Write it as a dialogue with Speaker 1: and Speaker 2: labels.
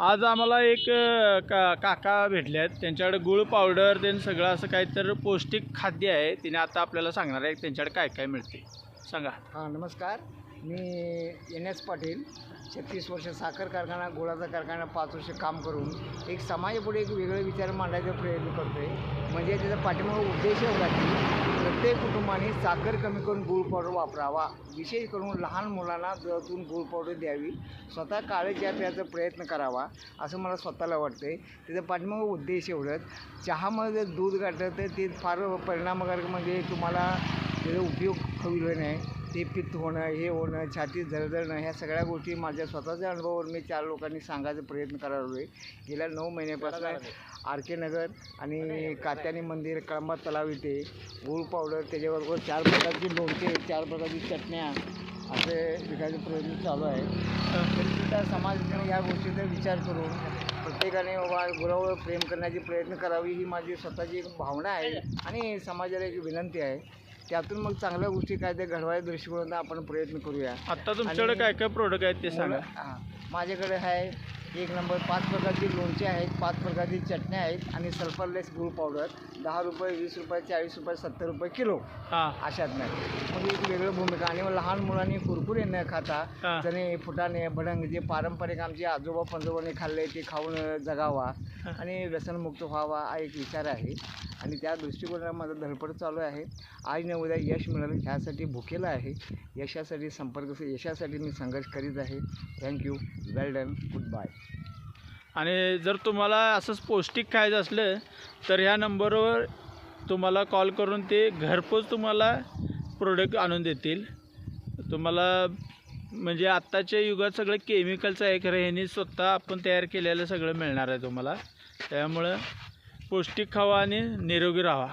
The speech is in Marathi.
Speaker 1: आज आम्हाला एक काका भेटले आहेत. त्यांच्याकडे गुळ पावडर ते सगळं असं काहीतरी पौष्टिक खाद्य आहे. तिने आता आपल्याला सांगणार आहे त्यांच्याकडे काय काय मिळते. सांगा.
Speaker 2: हां, नमस्कार. मी NS पाटील. 36 वर्ष साखर कारखाना, गुळाचा कारखाना, 5 वर्ष काम करून एक समाजापुढे एक वेगळे विचार मांडायचा प्रयत्न करतो आहे. म्हणजे त्याचा पाठीमागं उद्देश एवढा की प्रत्येक कुटुंबाने साखर कमी करून गूळ पावडर वापरावा. विशेष करून लहान मुलांना दुधातून गूळ पावडर द्यावी. स्वतः काळे चहा प्यायचा प्रयत्न करावा असं मला स्वतःला वाटतं आहे. त्याचा पाठीमागं उद्देश एवढंच. चहामध्ये जर दूध घातलं तर ते फार परिणामकारक, म्हणजे तुम्हाला त्याचा उपयोग होईल नाही. ते पित्त होणं, हे होणं, छातीत जळजळणं, ह्या सगळ्या गोष्टी माझ्या स्वतःच्या अनुभवावर मी 4 लोकांनी सांगायचा प्रयत्न करायला आहे. गेल्या 9 महिन्यापासून RK नगर आणि कात्यानी मंदिर, कळंबा तलाव इथे गूळ पावडर, त्याच्याबरोबर 4 प्रकारची लोणचे, 4 प्रकारची चटण्या असे विकायचा प्रयत्न चालू आहे. तरीसुद्धा समाजाने या गोष्टीचा विचार करून प्रत्येकाने बाबा गुळावर प्रेम करण्याची प्रयत्न करावी ही माझी स्वतःची एक भावना आहे आणि समाजाला एक विनंती आहे. त्यातून मग चांगल्या गोष्टी काय ते घडवायच्या दृष्टिकोनातून आपण प्रयत्न करूया.
Speaker 1: आता तुमच्याकडे काय काय प्रोडक्ट आहेत ते सांगा.
Speaker 2: माझ्याकडे आहे 1 नंबर 5 प्रकारची लोणचे आहेत, 5 प्रकारची चटण्या आहेत आणि सल्फरलेस गूळ पावडर. 10 रुपये, 20 रुपये, 40 रुपये, 70 रुपये किलो अशात नाही. मग एक वेगळं भूमिका. आणि मग लहान मुलांनी कुरकुरे न खाता चणे, फुटाणे, भडंग जे पारंपरिक आमचे आजोबा पंजोबांनी खाल्ले ते खाऊन जगावा आणि व्यसनमुक्त व्हावा हा एक विचार आहे. आणि त्या दृष्टिकोनाला माझं धडपड चालू आहे. आज न उद्या यश मिळेल ह्यासाठी भुकेला आहे. यशासाठी मी संघर्ष करीत आहे. Thank you. Well done. Goodbye.
Speaker 1: आणि जर तुम्हाला असंच पौष्टिक खायचं असलं तर ह्या नंबरवर तुम्हाला कॉल करून ते घरपोच तुम्हाला प्रोडक्ट आणून देतील. तुम्हाला म्हणजे आत्ताच्या युगात सगळं केमिकलचं आहे, खरं ह्यांनी स्वतः आपण तयार केलेलं सगळं मिळणार आहे तुम्हाला. त्यामुळं पौष्टिक खावा आणि निरोगी राहा.